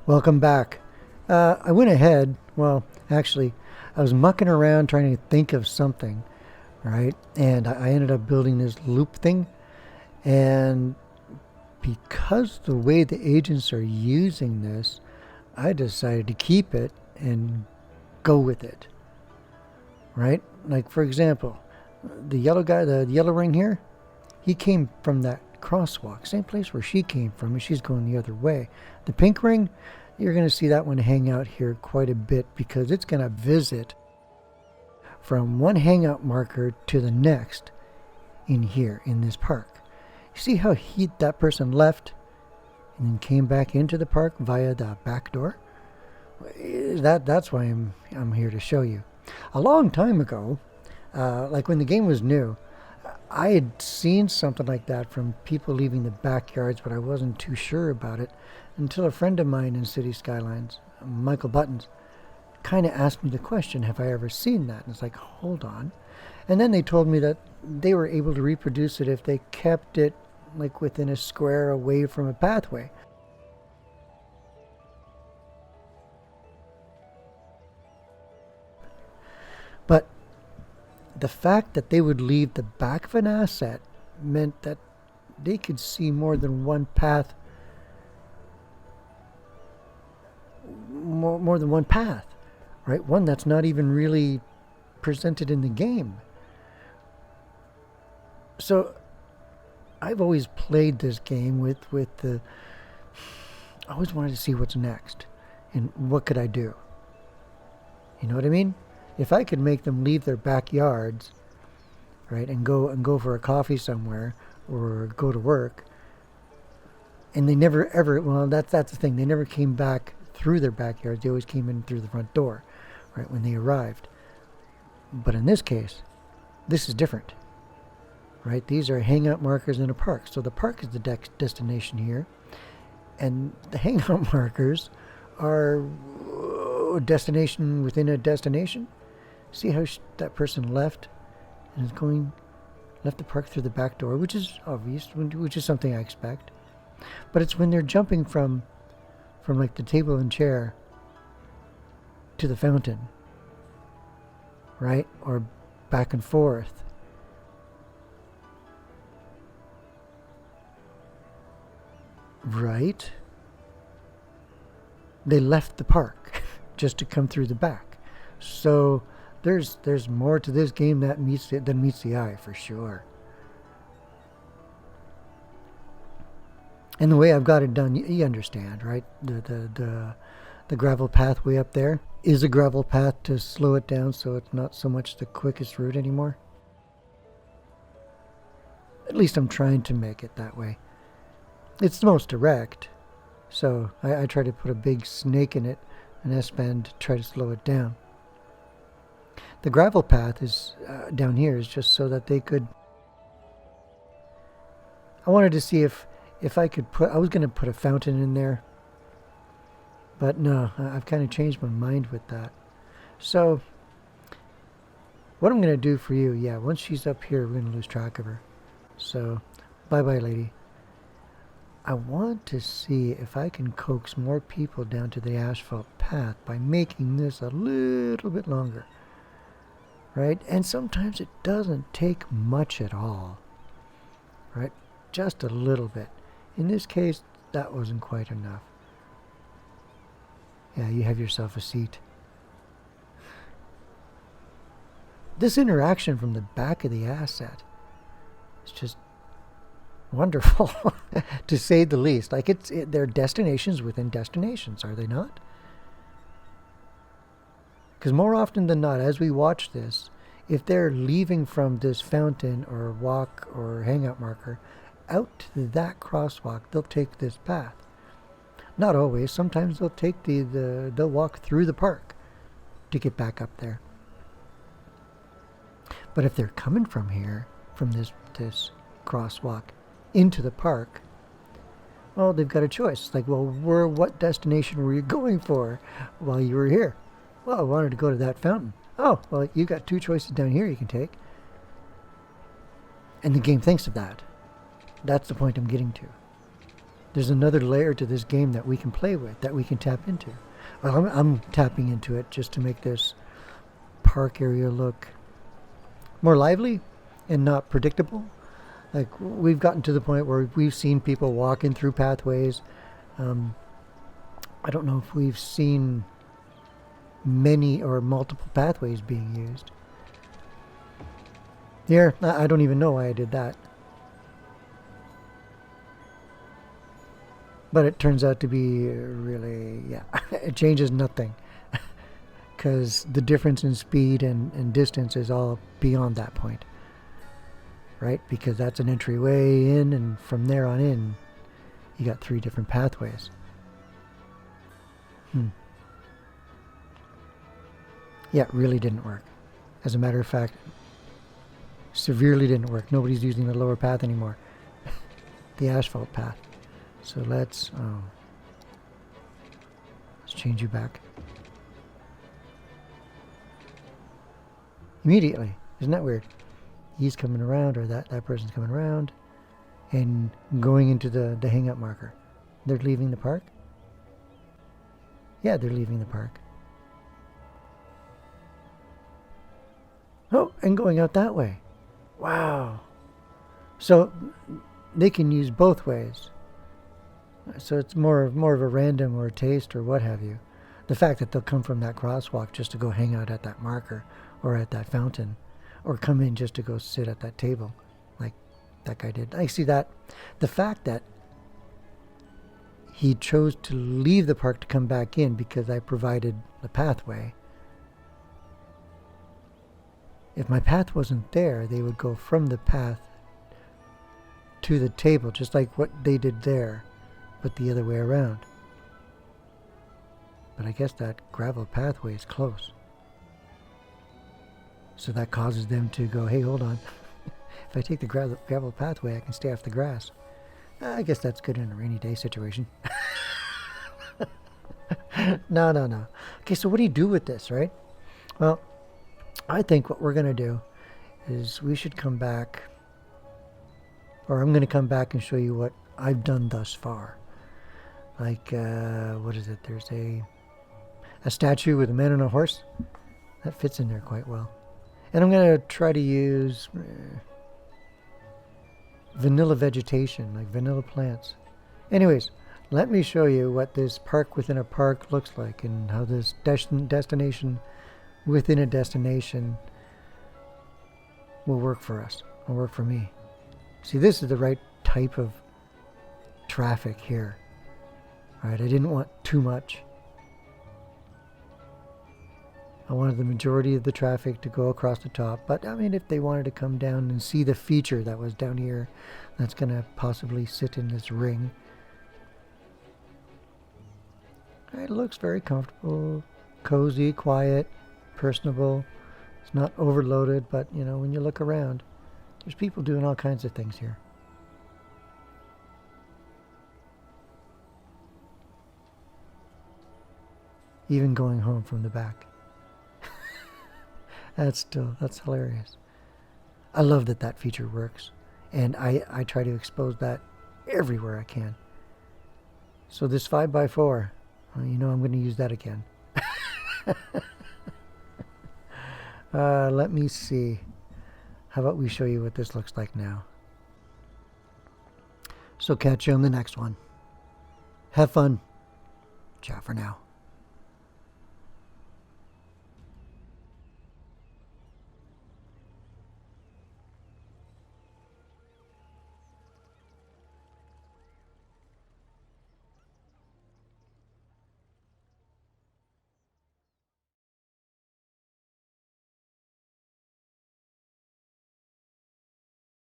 Welcome back. I went ahead, well, actually, I was mucking around trying to think of something, right? And I ended up building this loop thing. And because the way the agents are using this, I decided to keep it and go with it, right? Like, for example, the yellow guy, the yellow ring here, he came from that crosswalk, same place where she came from, and she's going the other way. The pink ring, you're going to see that one hang out here quite a bit because it's going to visit from one hangout marker to the next in here in this park. You see how that person left and then came back into the park via the back door? That's why I'm here to show you. A long time ago, like when the game was new, I had seen something like that from people leaving the backyards, but I wasn't too sure about it until a friend of mine in City Skylines, Michael Buttons, kind of asked me the question, have I ever seen that? And it's like, hold on. And then they told me that they were able to reproduce it if they kept it like within a square away from a pathway. But the fact that they would leave the back of an asset meant that they could see more than one path, more than one path, right? One that's not even really presented in the game. So I've always played this game with the, I always wanted to see what's next and what could I do. You know what I mean? If I could make them leave their backyards, right, and go for a coffee somewhere or go to work, and they never ever, well, that's the thing, they never came back through their backyards. They always came in through the front door, right, when they arrived. But in this case, this is different, right? These are hangout markers in a park. So the park is the destination here, and the hangout markers are a destination within a destination. See how that person left and is left the park through the back door, which is obvious, which is something I expect. But it's when they're jumping from like the table and chair to the fountain, right? Or back and forth. Right? They left the park just to come through the back. So there's more to this game than meets the eye, for sure. And the way I've got it done, you understand, right? The gravel pathway up there is a gravel path to slow it down so it's not so much the quickest route anymore. At least I'm trying to make it that way. It's the most direct, so I try to put a big snake in it, an S-bend, to try to slow it down. The gravel path is down here is just so that they could... I wanted to see if I could put... I was going to put a fountain in there, but no, I've kind of changed my mind with that. So what I'm going to do for you, yeah, once she's up here, we're going to lose track of her. So bye-bye, lady. I want to see if I can coax more people down to the asphalt path by making this a little bit longer. Right? And sometimes it doesn't take much at all. Right? Just a little bit. In this case, that wasn't quite enough. Yeah, you have yourself a seat. This interaction from the back of the asset is just wonderful, to say the least. Like they're destinations within destinations, are they not? Because more often than not, as we watch this, if they're leaving from this fountain or walk or hangout marker out to that crosswalk, they'll take this path. Not always. Sometimes they'll take they'll walk through the park to get back up there. But if they're coming from here, from this crosswalk into the park, well, they've got a choice. It's like, well, what destination were you going for while you were here? Well, I wanted to go to that fountain. Oh, well, you got two choices down here you can take. And the game thinks of that. That's the point I'm getting to. there's another layer to this game that we can play with, that we can tap into. Well, I'm tapping into it just to make this park area look more lively and not predictable. Like, we've gotten to the point where we've seen people walking through pathways. I don't know if we've seen many or multiple pathways being used. Here, I don't even know why I did that. But it turns out to be really, yeah, it changes nothing. Because the difference in speed and distance is all beyond that point. Right? Because that's an entryway in, and from there on in, you got 3 different pathways. Yeah, it really didn't work. As a matter of fact, severely didn't work. Nobody's using the lower path anymore. The asphalt path. So let's change you back. Immediately. Isn't that weird? He's coming around, or that person's coming around and going into the hangout marker. They're leaving the park? Yeah, they're leaving the park. Oh, and going out that way. Wow. So they can use both ways. So it's more of a random or a taste or what have you. The fact that they'll come from that crosswalk just to go hang out at that marker or at that fountain, or come in just to go sit at that table like that guy did. I see that. The fact that he chose to leave the park to come back in because I provided the pathway. If my path wasn't there, they would go from the path to the table, just like what they did there, but the other way around. But I guess that gravel pathway is close. So that causes them to go, hey, hold on. If I take the gravel pathway, I can stay off the grass. I guess that's good in a rainy day situation. No. Okay, so what do you do with this, right? Well, I think what we're going to do is we should come back, or I'm going to come back and show you what I've done thus far. Like, what is it? There's a statue with a man on a horse. That fits in there quite well. And I'm going to try to use vanilla vegetation, like vanilla plants. Anyways, let me show you what this park within a park looks like, and how this destination within a destination will work for us, will work for me. See, this is the right type of traffic here. All right, I didn't want too much. I wanted the majority of the traffic to go across the top, but I mean, if they wanted to come down and see the feature that was down here, that's going to possibly sit in this ring. It looks very comfortable, cozy, quiet, personable. It's not overloaded, but you know, when you look around, there's people doing all kinds of things here. Even going home from the back. That's hilarious. I love that feature works. And I try to expose that everywhere I can. So this 5x4, you know I'm going to use that again. Let me see. How about we show you what this looks like now. So catch you on the next one. Have fun. Ciao for now.